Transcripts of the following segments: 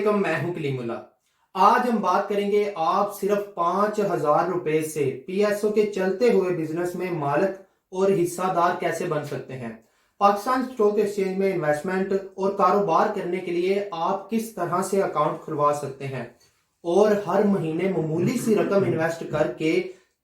अस्सलामुअलैकुम, मैं हूं कलीमुल्ला। आज हम बात करेंगे आप सिर्फ 5,000 रुपए से पीएसओ के चलते हुए बिजनेस में मालिक और हिस्सादार कैसे बन सकते हैं। पाकिस्तान स्टॉक एक्सचेंज में इन्वेस्टमेंट और कारोबार करने के लिए आप किस तरह से अकाउंट खुलवा सकते हैं और हर महीने मामूली सी रकम इन्वेस्ट करके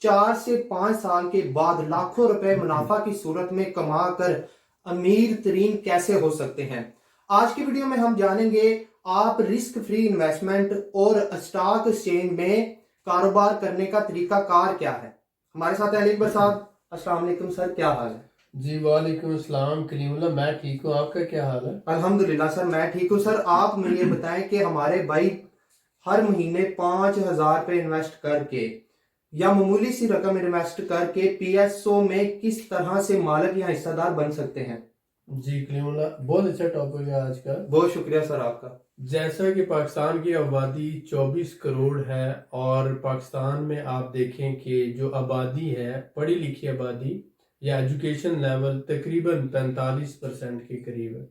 4 से 5 साल के बाद लाखों रुपए मुनाफा की सूरत में कमा कर अमीर तरीन कैसे हो सकते हैं। आज की वीडियो में हम जानेंगे आप रिस्क फ्री इन्वेस्टमेंट और स्टॉक एक्सचेंज में कारोबार करने का तरीका कार क्या है। हमारे साथ अली अकबर साहब। अस्सलाम वालेकुम सर, क्या हाल है? जी वालेकुम अस्सलाम कलीमुल्ला, मैं ठीक हूँ, आपका क्या हाल है? अल्हम्दुलिल्लाह सर, मैं ठीक हूँ। सर आप मुझे ये बताएं कि हमारे भाई हर महीने 5,000 रुपए इन्वेस्ट करके या मामूली सी रकम इन्वेस्ट करके पीएसओ में किस तरह से मालिक या हिस्सेदार बन सकते हैं। जी कलीमुल्ला, बहुत अच्छा टॉपिक है आज का। बहुत शुक्रिया सर आपका। जैसा कि पाकिस्तान की आबादी 24 करोड़ है और पाकिस्तान में आप देखें कि जो आबादी है, पढ़ी लिखी आबादी या एजुकेशन लेवल तकरीबन 45% के करीब है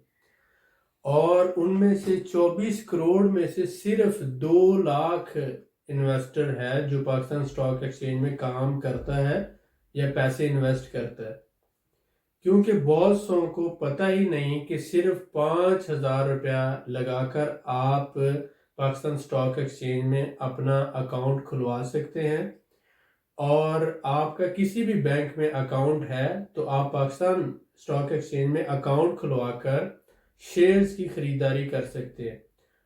और उनमें से 24 करोड़ में से सिर्फ 2 लाख इन्वेस्टर है जो पाकिस्तान स्टॉक एक्सचेंज में काम करता है या पैसे इन्वेस्ट करता है। क्योंकि बहुत सौ को पता ही नहीं कि सिर्फ 5,000 रुपया लगाकर आप पाकिस्तान स्टॉक एक्सचेंज में अपना अकाउंट खुलवा सकते हैं और आपका किसी भी बैंक में अकाउंट है तो आप पाकिस्तान स्टॉक एक्सचेंज में अकाउंट खुलवाकर शेयर्स की खरीदारी कर सकते हैं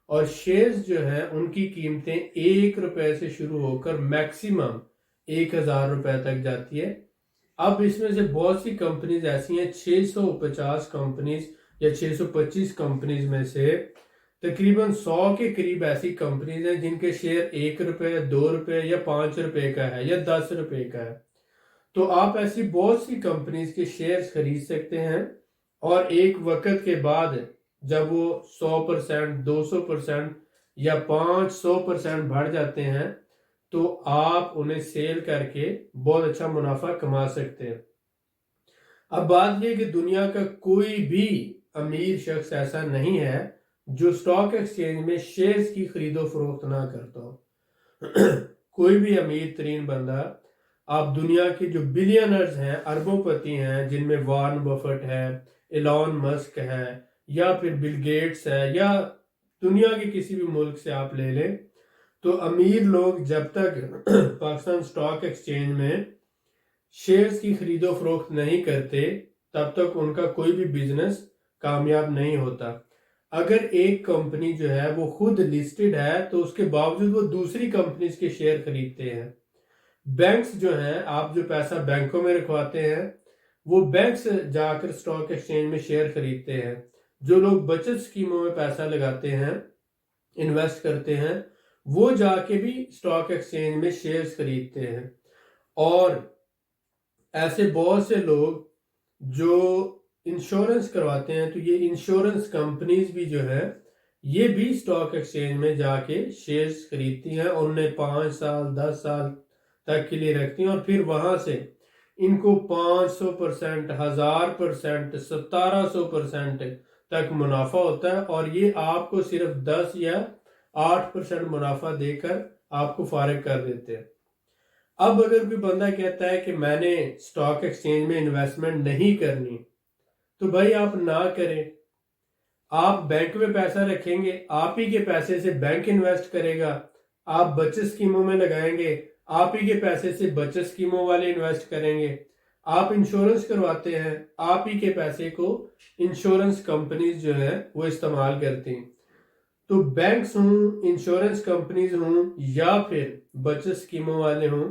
और शेयर्स जो है उनकी कीमतें 1 रुपए से शुरू होकर मैक्सिमम 1,000 रुपए तक जाती है। अब इसमें से बहुत सी कंपनीज ऐसी हैं, 650 कंपनीज या 625 कंपनीज में से तकरीबन 100 के करीब ऐसी कंपनीज हैं जिनके शेयर 1 रुपए, 2 रुपए या 5 रुपए का है या 10 रुपए का है। तो आप ऐसी बहुत सी कंपनीज के शेयर्स खरीद सकते हैं और एक वक्त के बाद जब वो 100%, 200% या 500% बढ़ जाते हैं तो आप उन्हें सेल करके बहुत अच्छा मुनाफा कमा सकते हैं। अब बात यह कि दुनिया का कोई भी अमीर शख्स ऐसा नहीं है जो स्टॉक एक्सचेंज में शेयर्स की खरीदो फरोख्त ना करता हो। कोई भी अमीर तरीन बंदा, आप दुनिया के जो बिलियनर्स हैं, अरबोपति हैं, जिनमें वॉरेन बफेट है, एलॉन मस्क है या फिर बिल गेट्स है या दुनिया के किसी भी मुल्क से आप ले लें, तो अमीर लोग जब तक पाकिस्तान स्टॉक एक्सचेंज में शेयर्स की खरीदो फरोख्त नहीं करते तब तक उनका कोई भी बिजनेस कामयाब नहीं होता। अगर एक कंपनी जो है वो खुद लिस्टेड है तो उसके बावजूद वो दूसरी कंपनीज के शेयर खरीदते हैं। बैंक्स जो हैं, आप जो पैसा बैंकों में रखवाते हैं वो बैंक्स जाकर स्टॉक एक्सचेंज में शेयर खरीदते हैं। जो लोग बचत स्कीमों में पैसा लगाते हैं, इन्वेस्ट करते हैं, वो जाके भी स्टॉक एक्सचेंज में शेयर्स खरीदते हैं। और ऐसे बहुत से लोग जो इंश्योरेंस करवाते हैं, तो ये इंश्योरेंस कंपनीज भी जो है ये भी स्टॉक एक्सचेंज में जाके शेयर्स खरीदती हैं और उन्हें 5 साल 10 साल तक के लिए रखती हैं और फिर वहां से इनको 500%, 1000%, 1700% तक मुनाफा होता है और ये आपको सिर्फ 10 या 8% मुनाफा देकर आपको फारिग कर देते हैं। अब अगर कोई बंदा कहता है कि मैंने स्टॉक एक्सचेंज में इन्वेस्टमेंट नहीं करनी, तो भाई आप ना करें। आप बैंक में पैसा रखेंगे, आप ही के पैसे से बैंक इन्वेस्ट करेगा। आप बचत स्कीमों में लगाएंगे, आप ही के पैसे से बचत स्कीमों वाले इन्वेस्ट करेंगे। आप इंश्योरेंस करवाते हैं, आप ही के पैसे को इंश्योरेंस कंपनीज जो है वो इस्तेमाल करती हैं। तो बैंक्स हों, इंश्योरेंस कंपनीज हों या फिर बचत स्कीमों वाले हों,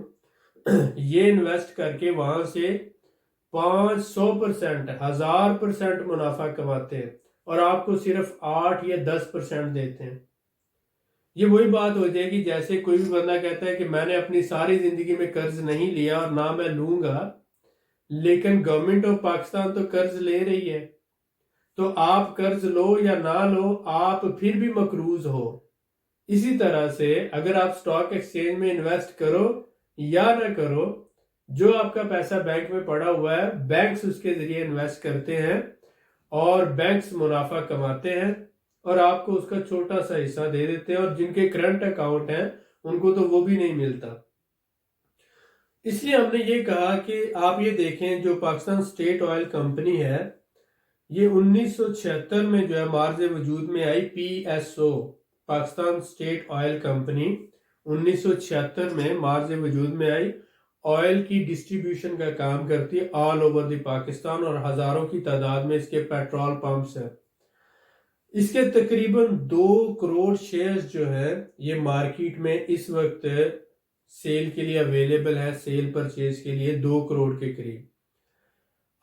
ये इन्वेस्ट करके वहां से 500%, 1000% मुनाफा कमाते हैं और आपको सिर्फ 8 या 10% देते हैं। ये वही बात हो जाएगी जैसे कोई भी बंदा कहता है कि मैंने अपनी सारी जिंदगी में कर्ज नहीं लिया और ना मैं लूंगा, लेकिन गवर्नमेंट ऑफ पाकिस्तान तो कर्ज ले रही है। तो आप कर्ज लो या ना लो, आप फिर भी मकरूज हो। इसी तरह से अगर आप स्टॉक एक्सचेंज में इन्वेस्ट करो या ना करो, जो आपका पैसा बैंक में पड़ा हुआ है, बैंक्स उसके जरिए इन्वेस्ट करते हैं और बैंक्स मुनाफा कमाते हैं और आपको उसका छोटा सा हिस्सा दे देते हैं, और जिनके करंट अकाउंट हैं उनको तो वो भी नहीं मिलता। इसलिए हमने ये कहा कि आप ये देखें, जो पाकिस्तान स्टेट ऑयल कंपनी है, ये 1976 में जो है मार्ज वजूद में आई। PSO, Pakistan state oil company, 1976 में मार्ज वजूद में आई। ऑयल की डिस्ट्रीब्यूशन का काम करती है ऑल ओवर द पाकिस्तान, और हजारों की तादाद में इसके पेट्रोल पंप्स हैं। इसके तकरीबन 2 करोड़ शेयर्स जो है ये मार्केट में इस वक्त सेल के लिए अवेलेबल है, सेल परचेज के लिए 2 करोड़ के करीब।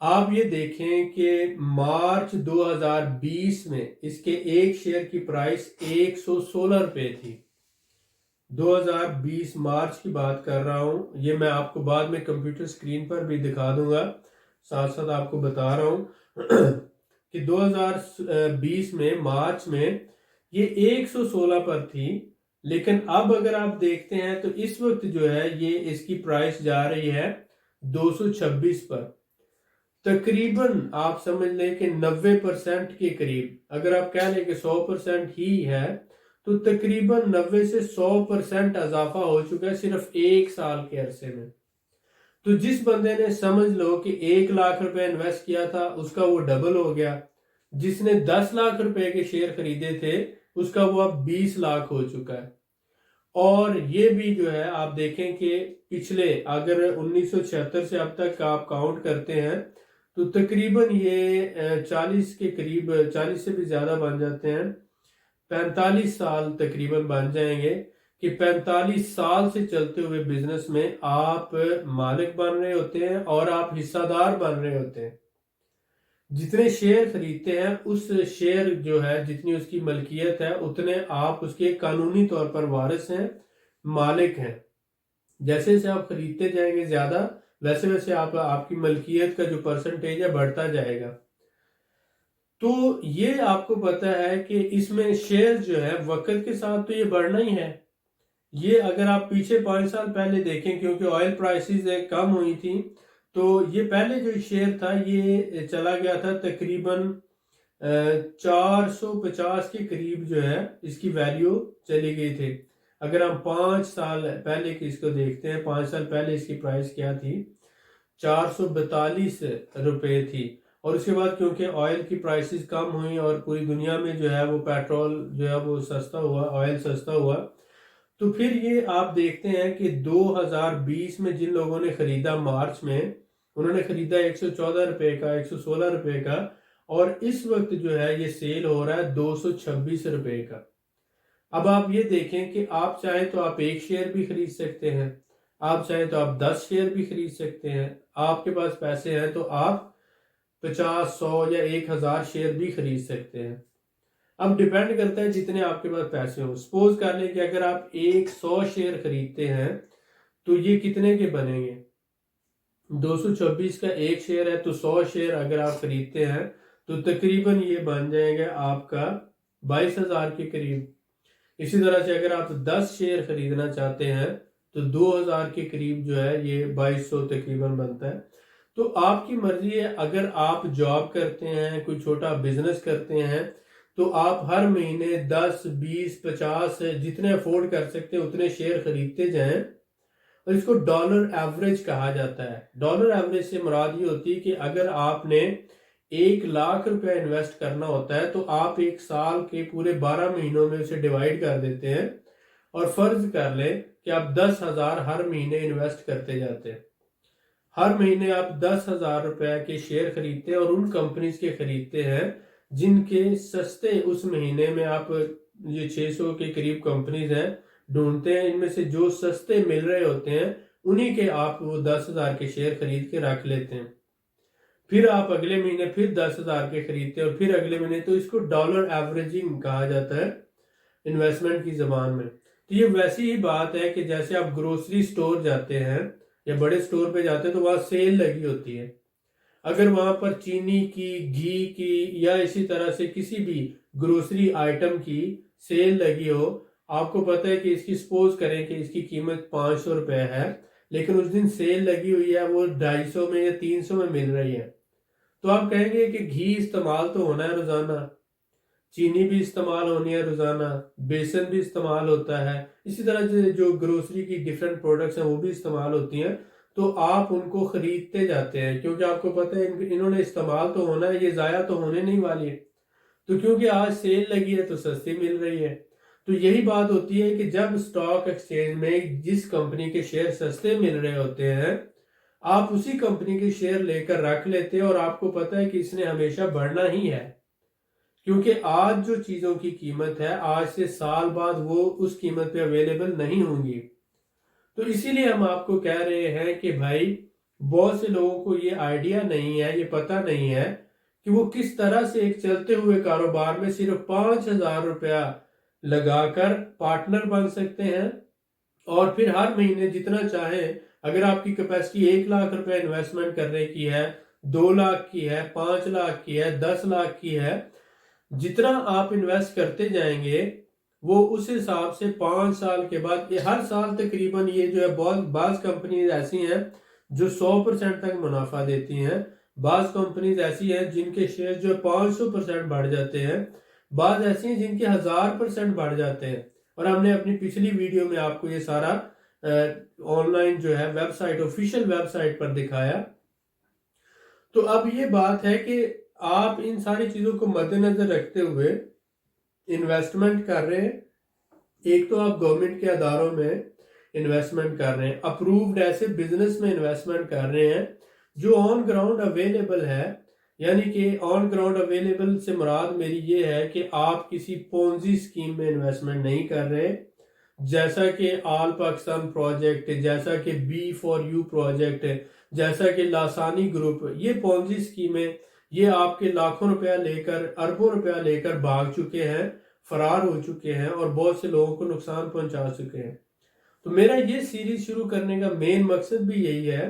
आप ये देखें कि मार्च 2020 में इसके एक शेयर की प्राइस 116 रुपए थी। 2020 मार्च की बात कर रहा हूं, ये मैं आपको बाद में कंप्यूटर स्क्रीन पर भी दिखा दूंगा, साथ साथ आपको बता रहा हूं कि 2020 में मार्च में ये 116 पर थी। लेकिन अब अगर आप देखते हैं तो इस वक्त जो है ये इसकी प्राइस जा रही है 226 पर। तकरीबन आप समझ लें कि 90% के करीब, अगर आप कह लें कि 100% ही है, तो तकरीबन 90 से 100% इजाफा हो चुका है सिर्फ 1 साल के अरसे में। तो जिस बंदे ने समझ लो कि 1 लाख रुपए इन्वेस्ट किया था, उसका वो डबल हो गया। जिसने 10 लाख रुपए के शेयर खरीदे थे, उसका वो अब 20 लाख हो चुका है। और ये भी जो है आप देखें कि पिछले, अगर 1976 से अब तक आप काउंट करते हैं तो तकरीबन ये 40 के करीब, 40 से भी ज्यादा बन जाते हैं, 45 साल तकरीबन बन जाएंगे कि 45 साल से चलते हुए बिजनेस में आप मालिक बन रहे होते हैं और आप हिस्सादार बन रहे होते हैं। जितने शेयर खरीदते हैं उस शेयर जो है, जितनी उसकी मलकियत है, उतने आप उसके कानूनी तौर पर वारिस हैं, मालिक हैं। जैसे जैसे आप खरीदते जाएंगे ज्यादा, वैसे वैसे आपकी मलकियत का जो परसेंटेज है बढ़ता जाएगा। तो ये आपको पता है कि इसमें शेयर जो है वक्त के साथ तो ये बढ़ना ही है। ये अगर आप पीछे 5 साल पहले देखें, क्योंकि ऑयल प्राइसेस कम हुई थी, तो ये पहले जो शेयर था ये चला गया था तकरीबन 450 के करीब जो है इसकी वैल्यू चली गई थी। अगर हम 5 साल पहले की इसको देखते हैं, 5 साल पहले इसकी प्राइस क्या थी, 442 रुपए थी। और उसके बाद क्योंकि ऑयल की प्राइसेस कम हुई और पूरी दुनिया में जो है वो पेट्रोल जो है वो सस्ता हुआ, ऑयल सस्ता हुआ, तो फिर ये आप देखते हैं कि 2020 में जिन लोगों ने खरीदा मार्च में, उन्होंने खरीदा 114 रुपए का, 116 रुपए का, और इस वक्त जो है ये सेल हो रहा है 226 रुपए का। अब आप ये देखें कि आप चाहें तो आप 1 शेयर भी खरीद सकते हैं, आप चाहें तो आप 10 शेयर भी खरीद सकते हैं, आपके पास पैसे हैं तो आप 50, 100 या 1000 शेयर भी खरीद सकते हैं। अब डिपेंड करता है जितने आपके पास पैसे हो। सपोज कर लें कि अगर आप 100 शेयर खरीदते हैं तो ये कितने के बनेंगे, 226 का 1 शेयर है, तो 100 शेयर अगर आप खरीदते हैं तो तकरीबन ये बन जाएगा आपका 22,000 के करीब। इसी तरह से अगर आप 10 शेयर खरीदना चाहते हैं तो 2000 के करीब जो है ये 2200 तकरीबन बनता है। तो आपकी मर्जी है, अगर आप जॉब करते हैं, कोई छोटा बिजनेस करते हैं, तो आप हर महीने 10, 20, 50 जितने अफोर्ड कर सकते हैं उतने शेयर खरीदते जाएं। और इसको डॉलर एवरेज कहा जाता है। डॉलर एवरेज से मुराद ये होती है कि अगर आपने 1 लाख रुपया इन्वेस्ट करना होता है तो आप 1 साल के पूरे 12 महीनों में उसे डिवाइड कर देते हैं, और फर्ज कर लें कि आप 10,000 हर महीने इन्वेस्ट करते जाते हैं। हर महीने आप 10,000 रुपए के शेयर खरीदते हैं और उन कंपनीज के खरीदते हैं जिनके सस्ते, उस महीने में आप ये 600 के करीब कंपनीज हैं ढूंढते हैं, इनमें से जो सस्ते मिल रहे होते हैं उन्हीं के आप वो 10,000 के शेयर खरीद के रख लेते हैं। फिर आप अगले महीने फिर 10,000 के खरीदते हैं और फिर अगले महीने, तो इसको डॉलर एवरेजिंग कहा जाता है इन्वेस्टमेंट की जबान में। तो ये वैसी ही बात है कि जैसे आप ग्रोसरी स्टोर जाते हैं या बड़े स्टोर पे जाते हैं तो वहां सेल लगी होती है। अगर वहां पर चीनी की, घी की या इसी तरह से किसी भी ग्रोसरी आइटम की सेल लगी हो, आपको पता है कि इसकी, सपोज करें कि इसकी कीमत 500 रुपए है, लेकिन उस दिन सेल लगी हुई है, वो 250 में या 300 में मिल रही है, तो आप कहेंगे कि घी इस्तेमाल तो होना है रोजाना, चीनी भी इस्तेमाल होनी है रोजाना, बेसन भी इस्तेमाल होता है, इसी तरह से जो ग्रोसरी की डिफरेंट प्रोडक्ट्स हैं वो भी इस्तेमाल होती हैं। तो आप उनको खरीदते जाते हैं क्योंकि आपको पता है इन्होंने इस्तेमाल तो होना है, ये ज़ाया तो होने नहीं वाली है। तो क्योंकि आज सेल लगी है तो सस्ती मिल रही है। तो यही बात होती है कि जब स्टॉक एक्सचेंज में जिस कंपनी के शेयर सस्ते मिल रहे होते हैं, आप उसी कंपनी के शेयर लेकर रख लेते हैं और आपको पता है कि इसने हमेशा बढ़ना ही है। क्योंकि आज जो चीज़ों की कीमत है, आज से साल बाद वो उस कीमत पे अवेलेबल नहीं होंगी। तो इसीलिए हम आपको कह रहे हैं कि भाई, बहुत से लोगों को ये आइडिया नहीं है, ये पता नहीं है कि वो किस तरह से एक चलते हुए कारोबार में सिर्फ 5,000 रुपया लगाकर पार्टनर बन सकते हैं और फिर हर महीने जितना चाहे, अगर आपकी कैपेसिटी 1 लाख रुपए इन्वेस्टमेंट करने की है, 2 लाख की है, 5 लाख की है, 10 लाख की है, जितना आप इन्वेस्ट करते जाएंगे वो उस हिसाब से 5 साल के बाद ये हर साल तकरीबन ये जो है, बहुत बाज कंपनीज ऐसी हैं जो 100% तक मुनाफा देती हैं, बाज कंपनीज ऐसी हैं जिनके शेयर जो 500% बढ़ जाते हैं, बाज ऐसी हैं जिनके 1000% बढ़ जाते हैं। और हमने अपनी पिछली वीडियो में आपको ये सारा ऑनलाइन जो है वेबसाइट, ऑफिशियल वेबसाइट पर दिखाया। तो अब ये बात है कि आप इन सारी चीजों को मद्देनजर रखते हुए इन्वेस्टमेंट कर रहे हैं। एक तो आप गवर्नमेंट के अदारों में इन्वेस्टमेंट कर रहे हैं, अप्रूव्ड ऐसे बिजनेस में इन्वेस्टमेंट कर रहे हैं जो ऑन ग्राउंड अवेलेबल है। यानी कि ऑन ग्राउंड अवेलेबल से मुराद मेरी ये है कि आप किसी पोंजी स्कीम में इन्वेस्टमेंट नहीं कर रहे, जैसा कि आल पाकिस्तान प्रोजेक्ट, जैसा कि B4U प्रोजेक्ट, जैसा कि लासानी ग्रुप, ये पोंजी स्कीमें ये आपके लाखों रुपया लेकर, अरबों रुपया लेकर भाग चुके हैं, फरार हो चुके हैं और बहुत से लोगों को नुकसान पहुंचा चुके हैं। तो मेरा ये सीरीज शुरू करने का मेन मकसद भी यही है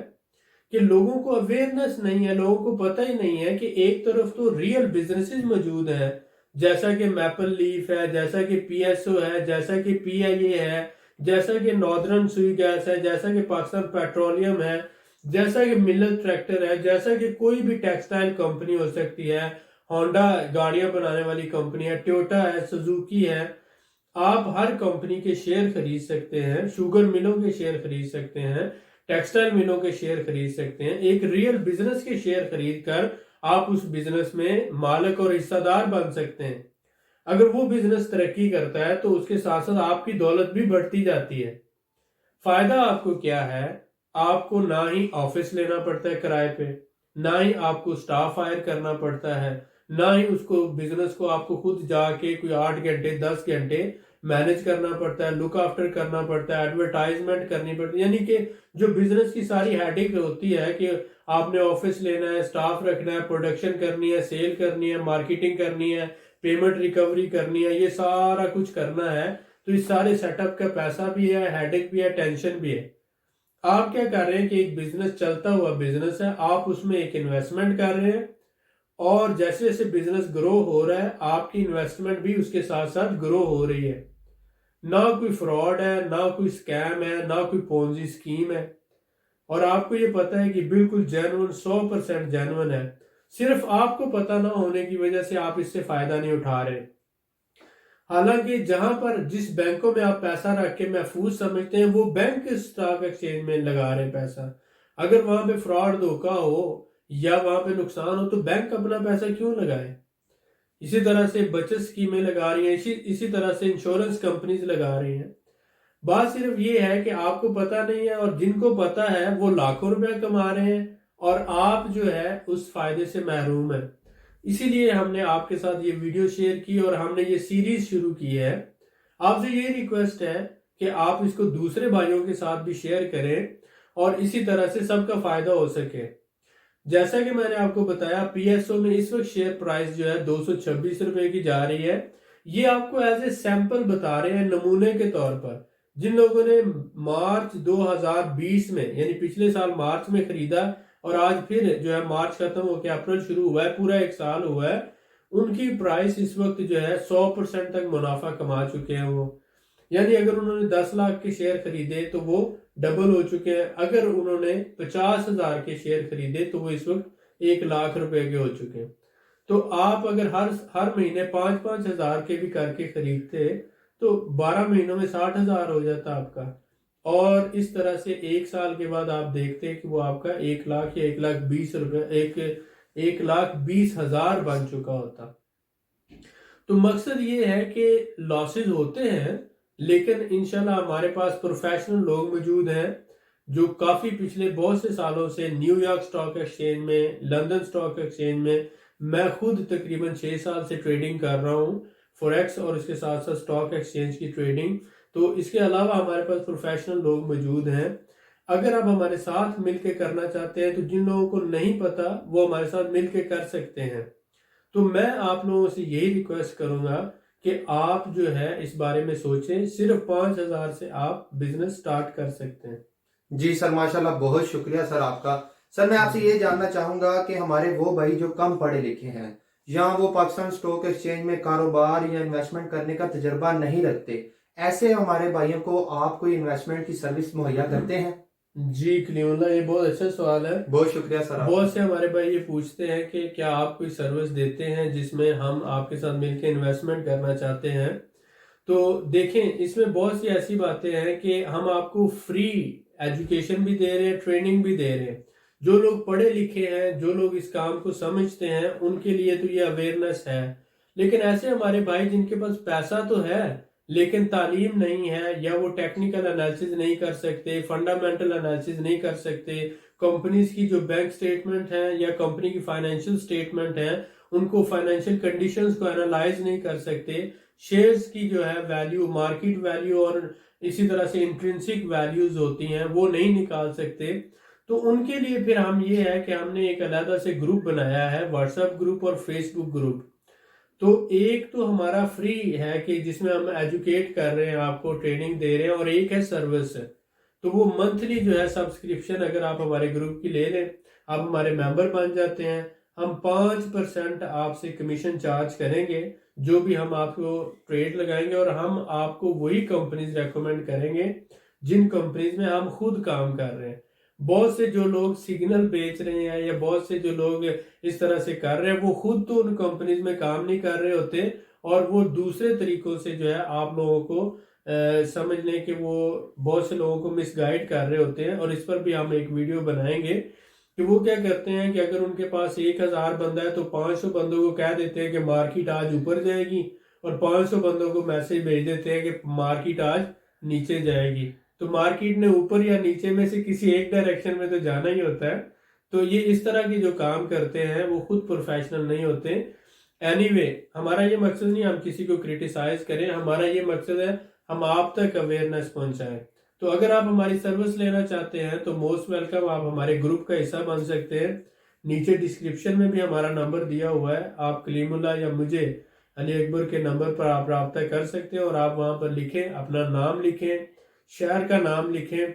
कि लोगों को अवेयरनेस नहीं है, लोगों को पता ही नहीं है कि एक तरफ तो रियल बिजनेसेस मौजूद हैं, जैसा कि मैपल लीफ है, जैसा कि PSO है, जैसा कि PIA है, जैसा कि नॉर्दर्न सुई गैस है, जैसा कि पाकिस्तान पेट्रोलियम है, जैसा कि मिल्लत ट्रैक्टर है, जैसा कि कोई भी टेक्सटाइल कंपनी हो सकती है, होंडा गाड़ियां बनाने वाली कंपनी है, टोयोटा है, सुजुकी है। आप हर कंपनी के शेयर खरीद सकते हैं, शुगर मिलों के शेयर खरीद सकते हैं, टेक्सटाइल मिलों के शेयर खरीद सकते हैं। एक रियल बिजनेस के शेयर खरीद कर आप उस बिजनेस में मालिक और हिस्सेदार बन सकते हैं। अगर वो बिजनेस तरक्की करता है तो उसके साथ साथ आपकी दौलत भी बढ़ती जाती है। फायदा आपको क्या है? आपको ना ही ऑफिस लेना पड़ता है किराए पे, ना ही आपको स्टाफ हायर करना पड़ता है, ना ही उसको बिजनेस को आपको खुद जाके कोई 8 घंटे 10 घंटे मैनेज करना पड़ता है, लुक आफ्टर करना पड़ता है, एडवर्टाइजमेंट करनी पड़ती है। यानी कि जो बिजनेस की सारी हेडेक होती है कि आपने ऑफिस लेना है, स्टाफ रखना है, प्रोडक्शन करनी है, सेल करनी है, मार्केटिंग करनी है, पेमेंट रिकवरी करनी है, ये सारा कुछ करना है। तो इस सारे सेटअप का पैसा भी है, हेडेक भी है, टेंशन भी है। आप क्या कर रहे हैं कि एक बिजनेस चलता हुआ बिजनेस है, आप उसमें एक इन्वेस्टमेंट कर रहे हैं और जैसे जैसे बिजनेस ग्रो हो रहा है आपकी इन्वेस्टमेंट भी उसके साथ साथ ग्रो हो रही है। ना कोई फ्रॉड है, ना कोई स्कैम है, ना कोई पोंजी स्कीम है और आपको ये पता है कि बिल्कुल जेन्युइन, 100% जेन्युइन है। सिर्फ आपको पता ना होने की वजह से आप इससे फायदा नहीं उठा रहे। हालांकि जहां पर जिस बैंकों में आप पैसा रख के महफूज समझते हैं वो बैंक स्टॉक एक्सचेंज में लगा रहे हैं पैसा। अगर वहां पे फ्रॉड, धोखा हो या वहां पे नुकसान हो तो बैंक अपना पैसा क्यों लगाए? इसी तरह से बचत स्कीमें लगा रही हैं, इसी तरह से इंश्योरेंस कंपनीज लगा रही हैं। बात सिर्फ ये है कि आपको पता नहीं है और जिनको पता है वो लाखों रुपया कमा रहे हैं और आप जो है उस फायदे से महरूम है। इसीलिए हमने आपके साथ ये वीडियो शेयर की और हमने ये सीरीज शुरू की है। आपसे ये रिक्वेस्ट है कि आप इसको दूसरे भाइयों के साथ भी शेयर करें और इसी तरह से सबका फायदा हो सके। जैसा कि मैंने आपको बताया, PSO में इस वक्त शेयर प्राइस जो है 226 रुपए की जा रही है। ये आपको एज ए सैंपल बता रहे हैं, नमूने के तौर पर। जिन लोगों ने मार्च 2020 में यानी पिछले साल मार्च में खरीदा और आज फिर जो है मार्च खत्म होकर अप्रैल शुरू हुआ है, पूरा एक साल हुआ है, उनकी प्राइस इस वक्त जो है 100% तक मुनाफा कमा चुके हैं वो। यानी अगर उन्होंने 10 लाख के शेयर खरीदे तो वो डबल हो चुके हैं। अगर उन्होंने 50,000 के शेयर खरीदे तो वो इस वक्त 1 लाख रुपए के हो चुके हैं। तो आप अगर हर महीने 5-5 हज़ार के भी करके खरीदते तो 12 महीनों में 60 हज़ार हो जाता आपका। और इस तरह से 1 साल के बाद आप देखते कि वो आपका 1 लाख या 1,20,000 रुपये 1,20,000 बन चुका होता। तो मकसद ये है कि लॉसेस होते हैं, लेकिन इंशाल्लाह हमारे पास प्रोफेशनल लोग मौजूद हैं जो काफ़ी पिछले बहुत से सालों से न्यूयॉर्क स्टॉक एक्सचेंज में, लंदन स्टॉक एक्सचेंज में, मैं खुद तकरीबन 6 साल से ट्रेडिंग कर रहा हूँ फॉरेक्स और इसके साथ साथ स्टॉक एक्सचेंज की ट्रेडिंग। तो इसके अलावा हमारे पास प्रोफेशनल लोग मौजूद हैं। अगर आप हमारे साथ मिलके करना चाहते हैं तो जिन लोगों को नहीं पता वो हमारे साथ मिलके कर सकते हैं। तो मैं आप लोगों से यही रिक्वेस्ट करूंगा कि आप जो है इस बारे में सोचें। सिर्फ 5,000 से आप बिजनेस स्टार्ट कर सकते हैं। जी सर, माशाल्लाह, बहुत शुक्रिया सर आपका। सर मैं आपसे ये जानना चाहूंगा कि हमारे वो भाई जो कम पढ़े लिखे हैं या वो पाकिस्तान स्टॉक एक्सचेंज में कारोबार या इन्वेस्टमेंट करने का तजुर्बा नहीं रखते, ऐसे हमारे भाइयों को आप कोई इन्वेस्टमेंट की सर्विस मुहैया करते हैं? जी कलीमुल्लाह, ये बहुत अच्छा सवाल है। बहुत शुक्रिया सर आपका। बहुत से हमारे भाई ये पूछते हैं कि क्या आप कोई सर्विस देते हैं जिसमें हम आपके साथ मिलकर इन्वेस्टमेंट करना चाहते हैं। तो देखें, इसमें बहुत सी ऐसी बातें हैं कि हम आपको फ्री एजुकेशन भी दे रहे हैं, ट्रेनिंग भी दे रहे हैं। जो लोग पढ़े लिखे हैं, जो लोग इस काम को समझते हैं, उनके लिए तो ये अवेयरनेस है। लेकिन ऐसे हमारे भाई जिनके पास पैसा तो है लेकिन तालीम नहीं है, या वो टेक्निकल एनालिसिस नहीं कर सकते, फंडामेंटल एनालिसिस नहीं कर सकते, कंपनीज की जो बैंक स्टेटमेंट है या कंपनी की फाइनेंशियल स्टेटमेंट है उनको फाइनेंशियल कंडीशंस को एनालाइज नहीं कर सकते, शेयर्स की जो है वैल्यू, मार्केट वैल्यू और इसी तरह से इंट्रिंसिक वैल्यूज होती हैं वो नहीं निकाल सकते। तो उनके लिए फिर हम ये है कि हमने एक अलग से ग्रुप बनाया है, व्हाट्सएप ग्रुप और फेसबुक ग्रुप। तो एक तो हमारा फ्री है कि जिसमें हम एजुकेट कर रहे हैं, आपको ट्रेनिंग दे रहे हैं, और एक है सर्विस। तो वो मंथली जो है सब्सक्रिप्शन अगर आप हमारे ग्रुप की ले लें, आप हमारे मेंबर बन जाते हैं, हम 5% आपसे कमीशन चार्ज करेंगे जो भी हम आपको ट्रेड लगाएंगे, और हम आपको वही कंपनीज रेकमेंड करेंगे जिन कंपनीज में हम खुद काम कर रहे हैं। बहुत से जो लोग सिग्नल बेच रहे हैं या बहुत से जो लोग इस तरह से कर रहे हैं वो खुद तो उन कंपनीज में काम नहीं कर रहे होते, और वो दूसरे तरीकों से जो है आप लोगों को समझने के वो बहुत से लोगों को मिसगाइड कर रहे होते हैं। और इस पर भी हम एक वीडियो बनाएंगे कि वो क्या करते हैं कि अगर उनके पास 1,000 बंदा है तो 500 बंदों को कह देते हैं कि मार्केट आज ऊपर जाएगी, और 500 बंदों को मैसेज भेज देते हैं कि मार्केट आज नीचे जाएगी। तो मार्केट ने ऊपर या नीचे में से किसी एक डायरेक्शन में तो जाना ही होता है। तो ये इस तरह के जो काम करते हैं वो खुद प्रोफेशनल नहीं होते। एनीवे, हमारा ये मकसद नहीं हम किसी को क्रिटिसाइज करें, हमारा ये मकसद है हम आप तक अवेयरनेस पहुंचाएं। तो अगर आप हमारी सर्विस लेना चाहते हैं तो मोस्ट वेलकम, आप हमारे ग्रुप का हिस्सा बन सकते हैं। नीचे डिस्क्रिप्शन में भी हमारा नंबर दिया हुआ है, आप कलीमुल्लाह या मुझे अली अकबर के नंबर पर आप रब्ता कर सकते हैं, और आप वहां पर लिखें, अपना नाम लिखें, शहर का नाम लिखें,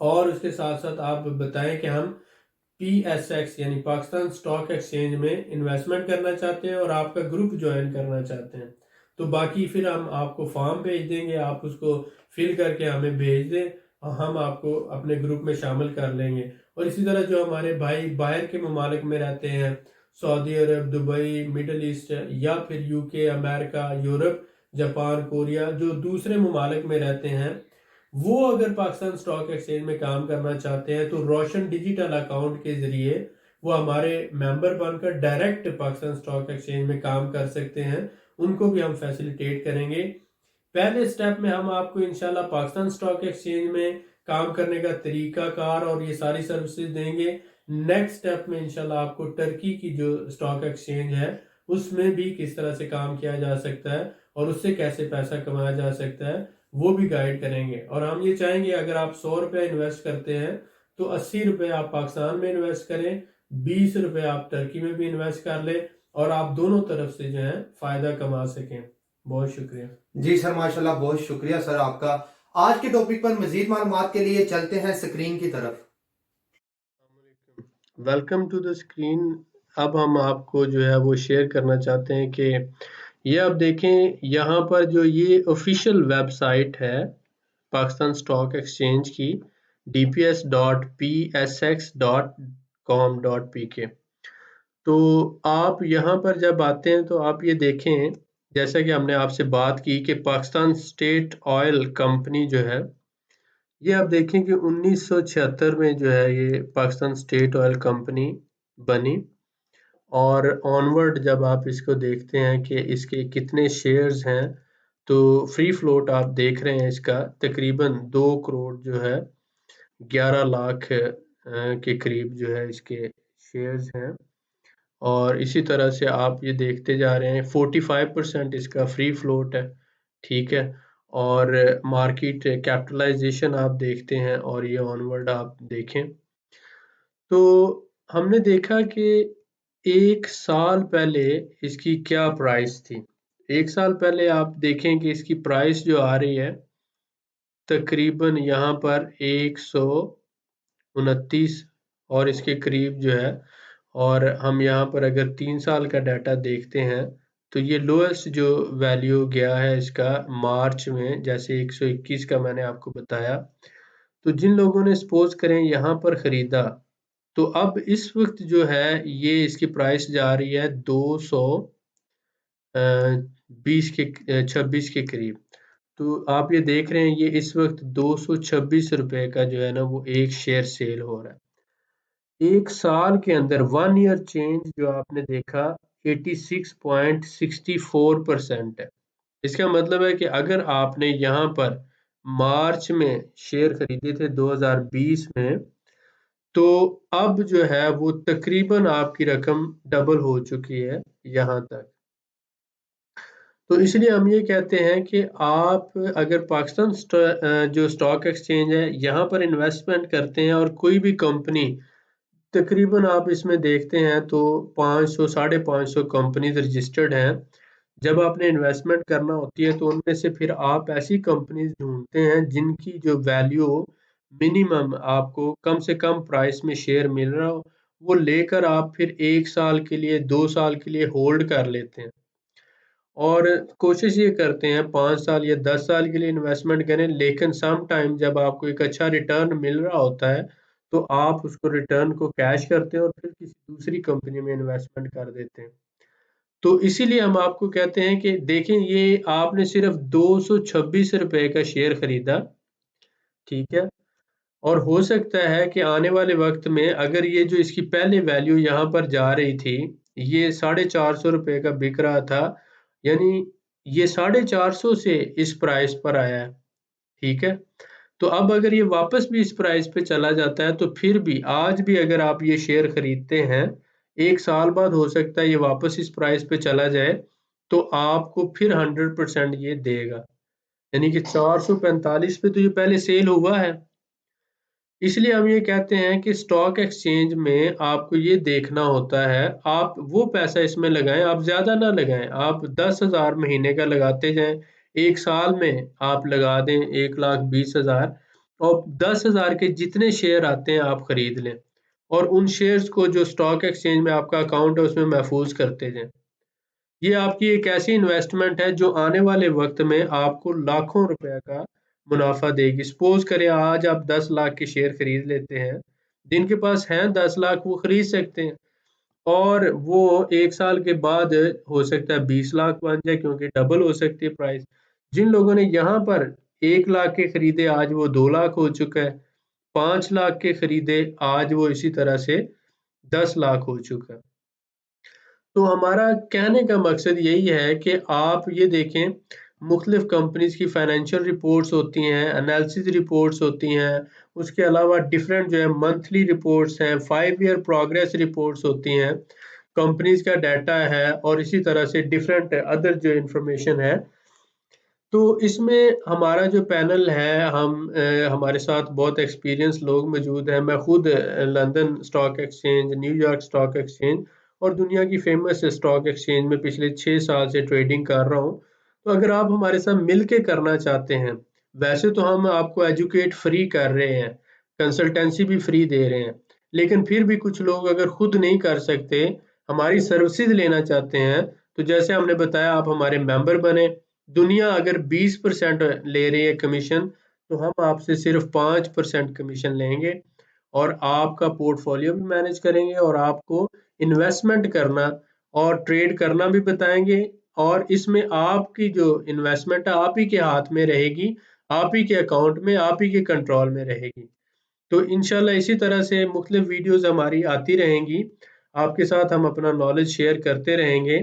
और उसके साथ साथ आप बताएं कि हम PSX यानी पाकिस्तान स्टॉक एक्सचेंज में इन्वेस्टमेंट करना चाहते हैं और आपका ग्रुप ज्वाइन करना चाहते हैं। तो बाकी फिर हम आपको फॉर्म भेज देंगे, आप उसको फिल करके हमें भेज दें और हम आपको अपने ग्रुप में शामिल कर लेंगे। और इसी तरह जो हमारे भाई बाहर के ममालिक में रहते हैं, सऊदी अरब, दुबई, मिडल ईस्ट, या फिर UK, America, Europe, Japan, Korea, जो दूसरे ममालिक में रहते हैं, वो अगर पाकिस्तान स्टॉक एक्सचेंज में काम करना चाहते हैं तो रोशन डिजिटल अकाउंट के जरिए वो हमारे मेंबर बनकर डायरेक्ट पाकिस्तान स्टॉक एक्सचेंज में काम कर सकते हैं। उनको भी हम फैसिलिटेट करेंगे। पहले स्टेप में हम आपको इंशाल्लाह पाकिस्तान स्टॉक एक्सचेंज में काम करने का तरीकाकार और ये सारी सर्विसेज देंगे। नेक्स्ट स्टेप में इंशाल्लाह आपको टर्की की जो स्टॉक एक्सचेंज है उसमें भी किस तरह से काम किया जा सकता है और उससे कैसे पैसा कमाया जा सकता है वो भी गाइड करेंगे। और हम ये चाहेंगे अगर आप 100 रुपये इन्वेस्ट करते हैं तो 80 रुपये आप पाकिस्तान में इन्वेस्ट करें, 20 रुपये आप टर्की में भी इन्वेस्ट कर लें, और आप दोनों तरफ से जो है फायदा कमा सकें। बहुत शुक्रिया। जी सर, माशाल्लाह, बहुत शुक्रिया सर आपका। आज के टॉपिक पर मजीद मालूमात के लिए चलते हैं स्क्रीन की तरफ। Welcome to the screen. अब हम आपको जो है वो शेयर करना चाहते हैं कि ये आप देखें, यहाँ पर जो ये ऑफिशियल वेबसाइट है पाकिस्तान स्टॉक एक्सचेंज की, dps.psx.com.pk। तो आप यहाँ पर जब आते हैं तो आप ये देखें, जैसा कि हमने आपसे बात की कि पाकिस्तान स्टेट ऑयल कंपनी जो है, ये आप देखें कि 1976 में जो है ये पाकिस्तान स्टेट ऑयल कंपनी बनी। और ऑनवर्ड जब आप इसको देखते हैं कि इसके कितने शेयर्स हैं, तो फ्री फ्लोट आप देख रहे हैं इसका तकरीबन 2 करोड़ जो है 11 लाख के करीब जो है इसके शेयर्स हैं। और इसी तरह से आप ये देखते जा रहे हैं 45% इसका फ्री फ्लोट है, ठीक है। और मार्केट कैपिटलाइजेशन आप देखते हैं और ये ऑनवर्ड आप देखें तो हमने देखा कि 1 साल पहले इसकी क्या प्राइस थी। 1 साल पहले आप देखें कि इसकी प्राइस जो आ रही है तकरीबन यहाँ पर 129 और इसके करीब जो है। और हम यहाँ पर अगर 3 साल का डाटा देखते हैं तो ये लोएस्ट जो वैल्यू गया है इसका मार्च में, जैसे 121 का मैंने आपको बताया। तो जिन लोगों ने सपोज करें यहाँ पर ख़रीदा, तो अब इस वक्त जो है ये इसकी प्राइस जा रही है 220 के 26 के करीब। तो आप ये देख रहे हैं ये इस वक्त 226 रुपए का जो है ना वो एक शेयर सेल हो रहा है। 1 साल के अंदर 1 ईयर चेंज जो आपने देखा 86.64% है। इसका मतलब है कि अगर आपने यहाँ पर मार्च में शेयर खरीदे थे 2020 में, तो अब जो है वो तकरीबन आपकी रकम डबल हो चुकी है यहाँ तक। तो इसलिए हम ये कहते हैं कि आप अगर पाकिस्तान जो स्टॉक एक्सचेंज है यहाँ पर इन्वेस्टमेंट करते हैं और कोई भी कंपनी, तकरीबन आप इसमें देखते हैं तो 500 550 कंपनीज रजिस्टर्ड हैं। जब आपने इन्वेस्टमेंट करना होती है तो उनमें से फिर आप ऐसी कंपनीज ढूंढते हैं जिनकी जो वैल्यू मिनिमम आपको कम से कम प्राइस में शेयर मिल रहा हो, वो लेकर आप फिर 1 साल के लिए 2 साल के लिए होल्ड कर लेते हैं। और कोशिश ये करते हैं 5 साल या 10 साल के लिए इन्वेस्टमेंट करें, लेकिन सम टाइम जब आपको एक अच्छा रिटर्न मिल रहा होता है तो आप उसको रिटर्न को कैश करते हैं और फिर किसी दूसरी कंपनी में इन्वेस्टमेंट कर देते हैं। तो इसीलिए हम आपको कहते हैं कि देखें ये आपने सिर्फ 226 रुपए का शेयर खरीदा, ठीक है। और हो सकता है कि आने वाले वक्त में अगर ये जो इसकी पहले वैल्यू यहाँ पर जा रही थी, ये 450 रुपए का बिक रहा था, यानी ये 450 से इस प्राइस पर आया है, ठीक है। तो अब अगर ये वापस भी इस प्राइस पे चला जाता है तो फिर भी आज भी अगर आप ये शेयर खरीदते हैं, 1 साल बाद हो सकता है ये वापस इस प्राइस पे चला जाए, तो आपको फिर 100% ये देगा। यानी कि 445 पे तो ये पहले सेल हुआ है। इसलिए हम ये कहते हैं कि स्टॉक एक्सचेंज में आपको ये देखना होता है, आप वो पैसा इसमें लगाएं, आप ज़्यादा ना लगाएं। आप 10,000 महीने का लगाते जाएं, 1 साल में आप लगा दें 1,20,000 और 10,000 के जितने शेयर आते हैं आप खरीद लें और उन शेयर्स को जो स्टॉक एक्सचेंज में आपका अकाउंट है उसमें महफूज करते जाएं। ये आपकी एक ऐसी इन्वेस्टमेंट है जो आने वाले वक्त में आपको लाखों रुपए का मुनाफा देगी। सपोज करें आज आप 10 लाख के शेयर खरीद लेते हैं, जिनके पास हैं 10 लाख वो खरीद सकते हैं और वो 1 साल के बाद हो सकता है 20 लाख बन जाए, क्योंकि डबल हो सकती है प्राइस। जिन लोगों ने यहाँ पर 1 लाख के खरीदे आज वो 2 लाख हो चुका है, 5 लाख के खरीदे आज वो इसी तरह से 10 लाख हो चुका है। तो हमारा कहने का मकसद यही है कि आप ये देखें, मुख्तलिफ कंपनीज की फाइनेंशियल रिपोर्ट्स होती हैं, एनालिसिस रिपोर्ट्स होती हैं, उसके अलावा डिफरेंट जो है मंथली रिपोर्ट्स हैं, 5 ईयर प्रोग्रेस रिपोर्ट्स होती हैं, कंपनीज का डाटा है और इसी तरह से डिफरेंट अदर जो इंफॉर्मेशन है। तो इसमें हमारा जो पैनल है, हमारे साथ बहुत एक्सपीरियंस लोग मौजूद हैं। मैं खुद London stock exchange, New York stock exchange और दुनिया की फेमस स्टॉक एक्सचेंज में पिछले 6 साल से ट्रेडिंग कर रहा हूँ। तो अगर आप हमारे साथ मिल के करना चाहते हैं, वैसे तो हम आपको एजुकेट फ्री कर रहे हैं, कंसल्टेंसी भी फ्री दे रहे हैं, लेकिन फिर भी कुछ लोग अगर खुद नहीं कर सकते, हमारी सर्विसेज लेना चाहते हैं, तो जैसे हमने बताया आप हमारे मेंबर बने। दुनिया अगर 20% ले रही है कमीशन, तो हम आपसे सिर्फ 5% कमीशन लेंगे और आपका पोर्टफोलियो भी मैनेज करेंगे और आपको इन्वेस्टमेंट करना और ट्रेड करना भी बताएंगे। और इसमें आपकी जो इन्वेस्टमेंट है आप ही के हाथ में रहेगी, आप ही के अकाउंट में, आप ही के कंट्रोल में रहेगी। तो इंशाल्लाह इसी तरह से मुख्तलिफ वीडियोस हमारी आती रहेंगी, आपके साथ हम अपना नॉलेज शेयर करते रहेंगे।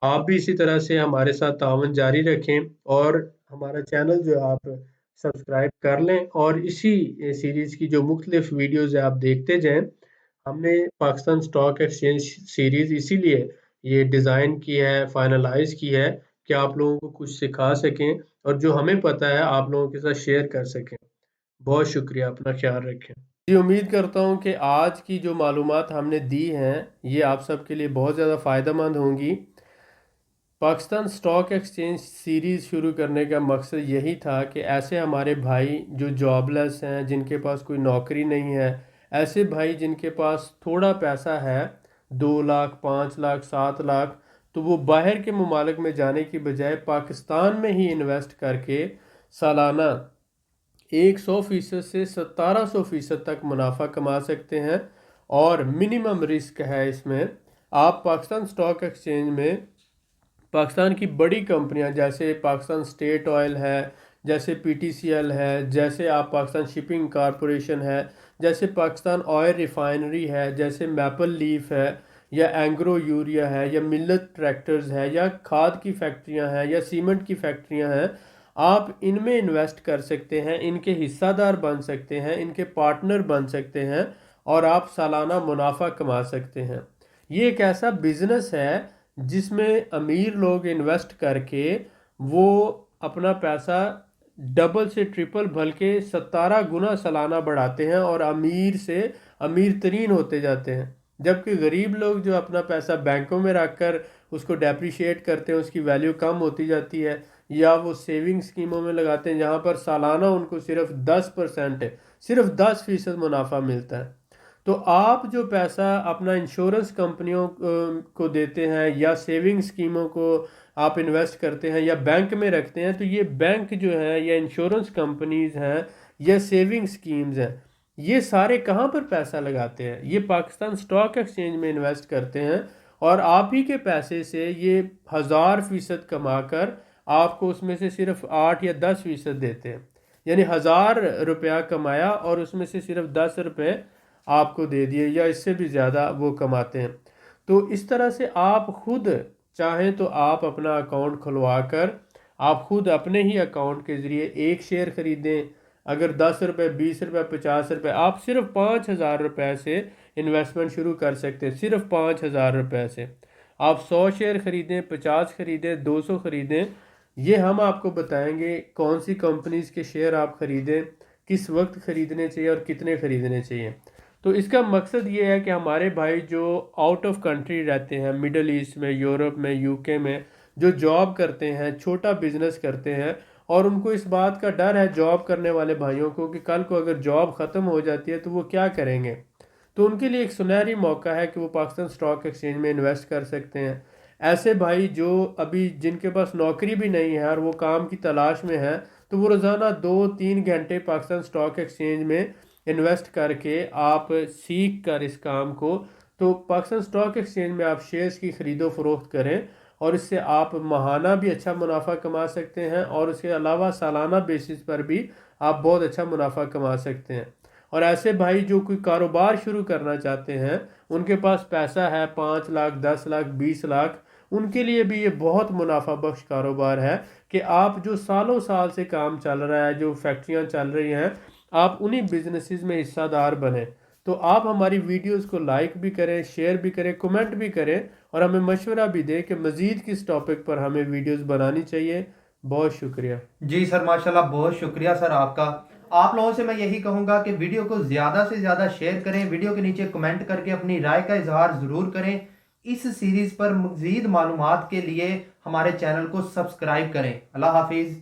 आप भी इसी तरह से हमारे साथ तावन जारी रखें और हमारा चैनल जो है आप सब्सक्राइब कर लें और इसी सीरीज़ की जो मुख्तलिफ वीडियोस है आप देखते जाएं। हमने पाकिस्तान स्टॉक एक्सचेंज सीरीज़ इसीलिए ये डिज़ाइन की है, फाइनलाइज की है कि आप लोगों को कुछ सिखा सकें और जो हमें पता है आप लोगों के साथ शेयर कर सकें। बहुत शुक्रिया, अपना ख्याल रखें जी। उम्मीद करता हूँ कि आज की जो मालूमात हमने दी हैं ये आप सबके लिए बहुत ज़्यादा फ़ायदेमंद होंगी। पाकिस्तान स्टॉक एक्सचेंज सीरीज़ शुरू करने का मकसद यही था कि ऐसे हमारे भाई जो जॉबलेस हैं, जिनके पास कोई नौकरी नहीं है, ऐसे भाई जिनके पास थोड़ा पैसा है, 2 लाख 5 लाख 7 लाख, तो वो बाहर के ममालिक में जाने की बजाय पाकिस्तान में ही इन्वेस्ट करके सालाना 100% से 1700% तक मुनाफा कमा सकते हैं। और मिनिमम रिस्क है इसमें। आप पाकिस्तान स्टॉक एक्सचेंज में पाकिस्तान की बड़ी कंपनियां जैसे पाकिस्तान स्टेट ऑयल है, जैसे पीटीसीएल है, जैसे आप पाकिस्तान शिपिंग कॉरपोरेशन है, जैसे पाकिस्तान ऑयल रिफाइनरी है, जैसे मैपल लीफ है, या एंग्रो यूरिया है, या मिल्लत ट्रैक्टर्स है, या खाद की फैक्ट्रियां हैं, या सीमेंट की फैक्ट्रियां हैं, आप इनमें इन्वेस्ट कर सकते हैं, इनके हिस्सादार बन सकते हैं, इनके पार्टनर बन सकते हैं और आप सालाना मुनाफा कमा सकते हैं। ये एक ऐसा बिजनेस है जिसमें अमीर लोग इन्वेस्ट करके वो अपना पैसा डबल से ट्रिपल बल्कि 17 गुना सालाना बढ़ाते हैं और अमीर से अमीर तरीन होते जाते हैं। जबकि गरीब लोग जो अपना पैसा बैंकों में रख कर उसको डेप्रिशिएट करते हैं, उसकी वैल्यू कम होती जाती है, या वो सेविंग स्कीमों में लगाते हैं जहाँ पर सालाना उनको सिर्फ 10% सिर्फ 10% मुनाफा मिलता है। तो आप जो पैसा अपना इंश्योरेंस कंपनियों को देते हैं या सेविंग स्कीमों को आप इन्वेस्ट करते हैं या बैंक में रखते हैं, तो ये बैंक जो है या इंश्योरेंस कंपनीज हैं या सेविंग स्कीम्स हैं, ये सारे कहाँ पर पैसा लगाते हैं? ये पाकिस्तान स्टॉक एक्सचेंज में इन्वेस्ट करते हैं और आप ही के पैसे से ये 1000% कमाकर आपको उसमें से सिर्फ 8 या 10% देते हैं। यानी 1000 रुपया कमाया और उसमें से सिर्फ 10 रुपये आपको दे दिए या इससे भी ज़्यादा वो कमाते हैं। तो इस तरह से आप खुद चाहें तो आप अपना अकाउंट खुलवा कर आप खुद अपने ही अकाउंट के ज़रिए एक शेयर ख़रीदें। अगर 10 रुपये 20 रुपये 50 रुपये, आप सिर्फ 5000 रुपये से इन्वेस्टमेंट शुरू कर सकते हैं। सिर्फ 5000 रुपये से आप 100 शेयर ख़रीदें, 50 ख़रीदें, 200 ख़रीदें। ये हम आपको बताएंगे कौन सी कंपनीज़ के शेयर आप ख़रीदें, किस वक्त ख़रीदने चाहिए और कितने ख़रीदने चाहिए। तो इसका मकसद ये है कि हमारे भाई जो आउट ऑफ कंट्री रहते हैं, मिडल ईस्ट में, यूरोप में, यूके में, जो जॉब करते हैं, छोटा बिजनेस करते हैं और उनको इस बात का डर है जॉब करने वाले भाइयों को कि कल को अगर जॉब ख़त्म हो जाती है तो वो क्या करेंगे, तो उनके लिए एक सुनहरी मौका है कि वो पाकिस्तान स्टॉक एक्सचेंज में इन्वेस्ट कर सकते हैं। ऐसे भाई जो अभी जिनके पास नौकरी भी नहीं है और वो काम की तलाश में है, तो वो रोज़ाना 2-3 घंटे पाकिस्तान स्टॉक एक्सचेंज में इन्वेस्ट करके आप सीख कर इस काम को, तो पाकिस्तान स्टॉक एक्सचेंज में आप शेयर्स की ख़रीदो फरोख्त करें और इससे आप माहाना भी अच्छा मुनाफा कमा सकते हैं और उसके अलावा सालाना बेसिस पर भी आप बहुत अच्छा मुनाफा कमा सकते हैं। और ऐसे भाई जो कोई कारोबार शुरू करना चाहते हैं, उनके पास पैसा है 5 लाख 10 लाख 20 लाख, उनके लिए भी ये बहुत मुनाफा बख्श कारोबार है कि आप जो सालों साल से काम चल रहा है, जो फैक्ट्रियाँ चल रही हैं, आप उन्हीं बिजनेसेस में हिस्सादार बने। तो आप हमारी वीडियोस को लाइक भी करें, शेयर भी करें, कमेंट भी करें और हमें मशवरा भी दें कि मज़ीद किस टॉपिक पर हमें वीडियोस बनानी चाहिए। बहुत शुक्रिया जी सर, माशाल्लाह, बहुत शुक्रिया सर आपका। आप लोगों से मैं यही कहूंगा कि वीडियो को ज़्यादा से ज़्यादा शेयर करें, वीडियो के नीचे कमेंट करके अपनी राय का इजहार ज़रूर करें। इस सीरीज़ पर मज़ीद मालूमात के लिए हमारे चैनल को सब्सक्राइब करें। अल्लाह हाफिज़।